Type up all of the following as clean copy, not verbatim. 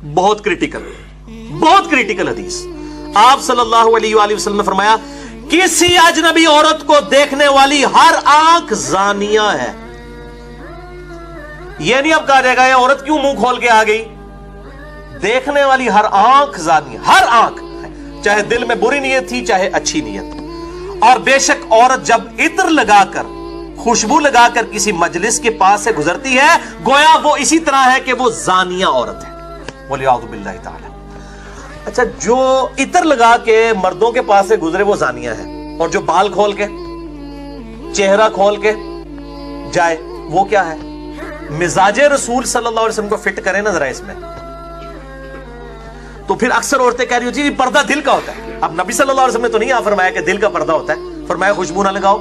बहुत क्रिटिकल हदीस। आप सल्लल्लाहु अलैहि वसल्लम ने फरमाया, किसी अजनबी औरत को देखने वाली हर आंख जानिया है। यह नहीं अब कहा जाएगा ये औरत क्यों मुंह खोल के आ गई। देखने वाली हर आंख जानिया, हर आंख, चाहे दिल में बुरी नीयत थी चाहे अच्छी नीयत। और बेशक औरत जब इत्र लगाकर, खुशबू लगाकर किसी मजलिस के पास से गुजरती है, गोया वो इसी तरह है कि वो जानिया औरत है। वलियाउज़ु बिल्लाहि ताला। अच्छा, जो इत्र लगा के मर्दों के पास से गुजरे वो जानिया है, और जो बाल खोल के, चेहरा खोल के जाए वो क्या है? मिजाजे रसूल सल्लल्लाहु अलैहि वसल्लम को फिट करें ना जरा इसमें। तो फिर अक्सर औरतें कह रही होती है पर्दा दिल का होता है। अब नबी सल्लल्लाहु अलैहि वसल्लम ने तो नहीं फरमाया कि दिल का पर्दा होता है, फरमाया खुशबू ना लगाओ।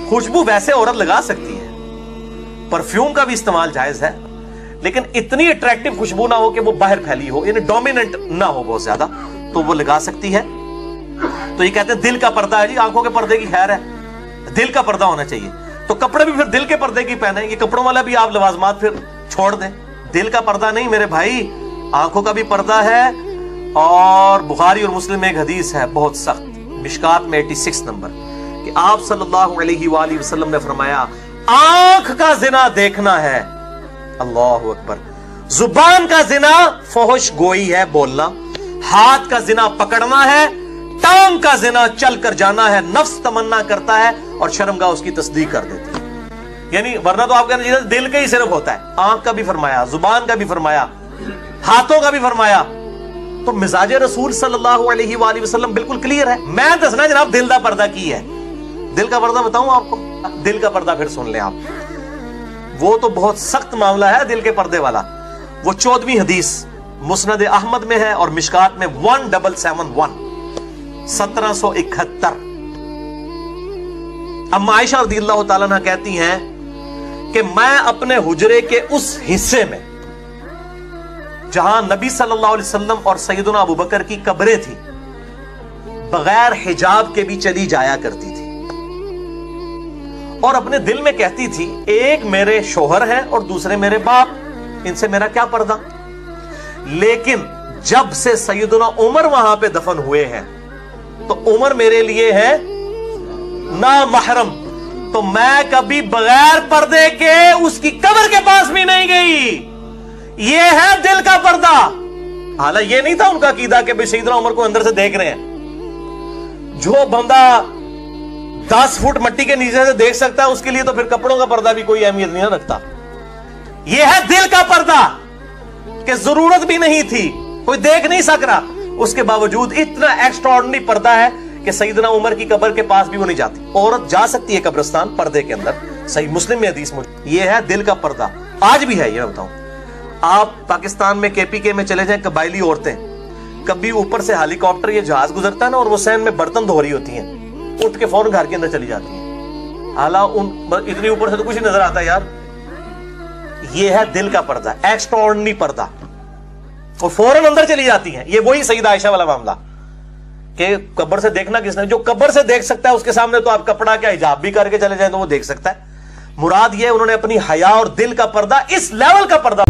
खुशबू वैसे औरत लगा सकती है, परफ्यूम का भी इस्तेमाल जायज है, लेकिन इतनी अट्रैक्टिव खुशबू ना हो कि वो बाहर फैली हो, यानी डोमिनेंट ना हो बहुत ज्यादा, तो वो लगा सकती है। तो ये कहते हैं दिल का पर्दा है जी, आंखों के पर्दे की खैर है, दिल का पर्दा होना चाहिए। तो कपड़े भी फिर दिल के पर्दे की पहने, ये कपड़ों वाला भी आप लवाजमात फिर छोड़ दें। दिल का पर्दा नहीं मेरे भाई, आंखों का भी पर्दा है। और बुखारी और मुस्लिम में एक हदीस है बहुत सख्त, मिशकात में 86 नंबर, कि आप सल्लल्लाहु अलैहि वसल्लम ने फरमाया, आंख का जिना देखना है, अल्लाहु अकबर। जुबान का जिना फहश गोई है, बोलना। हाथ का जिना पकड़ना है। टांग का जिना चल कर जाना है। नफ्स तमन्ना करता है और शर्मगाह उसकी तस्दीक कर देती है। यानी वरना तो आप कहना चाहिए दिल का ही सिर्फ होता है, आंख का भी फरमाया, जुबान का भी फरमाया, हाथों का भी फरमाया। तो मिजाजे रसूल सल्लल्लाहु अलैहि वसल्लम बिल्कुल क्लियर है। मैं दसना जनाब दिल का पर्दा की है। दिल का पर्दा बताऊं आपको? दिल का पर्दा फिर सुन लें आप, वो तो बहुत सख्त मामला है दिल के पर्दे वाला। वो 14वीं हदीस मुस्नद अहमद में है और मिशकात में 1771 1771। अम्मा आयशा रज़ियल्लाहु ताला अन्हा कहती हैं कि मैं अपने हुजरे के उस हिस्से में जहां नबी सल्लल्लाहु अलैहि वसल्लम और सैयदना अबू बकर की कब्रें थी, बगैर हिजाब के भी चली जाया करती थी और अपने दिल में कहती थी, एक मेरे शोहर हैं और दूसरे मेरे बाप, इनसे मेरा क्या पर्दा। लेकिन जब से सैयदना उमर वहां पे दफन हुए हैं तो उमर मेरे लिए है ना महरम, तो मैं कभी बगैर पर्दे के उसकी कब्र के पास भी नहीं गई। ये है दिल का पर्दा। हालांकि ये नहीं था उनका कीदा कि भाई सैयदना उमर को अंदर से देख रहे हैं। जो बंदा 10 फुट मिट्टी के नीचे से देख सकता है उसके लिए तो फिर कपड़ों का पर्दा भी कोई अहमियत नहीं रखता। यह है दिल का पर्दा कि जरूरत भी नहीं थी, कोई देख नहीं सक रहा, उसके बावजूद इतना एक्स्ट्राऑर्डिनरी पर्दा है कि सैयदना उमर की कब्र के पास भी वो नहीं जाती। औरत जा सकती है कब्रिस्तान पर्दे के अंदर, सही मुस्लिम में हदीस मौजूद। यह है दिल का पर्दा, आज भी है। ये मैं बताऊं, आप पाकिस्तान में केपीके में चले जाएं, कबायली औरतें कभी ऊपर से हेलीकॉप्टर या जहाज गुजरता है ना और वो सैन में बर्तन धो रही होती हैं, उठ के फौरन घर के अंदर चली जाती हैं। हालांकि उन इतनी ऊपर से तो कुछ नहीं नजर आता यार। ये है दिल का पर्दा, एक्स्ट्राऑर्डिनरी पर्दा, और फौरन अंदर चली जाती हैं। ये वही सईदा आयशा वाला मामला कि कब्र से देखना किसने, जो कब्र से देख सकता है उसके सामने तो आप कपड़ा क्या हिजाब भी करके चले जाए तो वो देख सकता है। मुराद ये उन्होंने अपनी हया और दिल का पर्दा, इस लेवल का पर्दा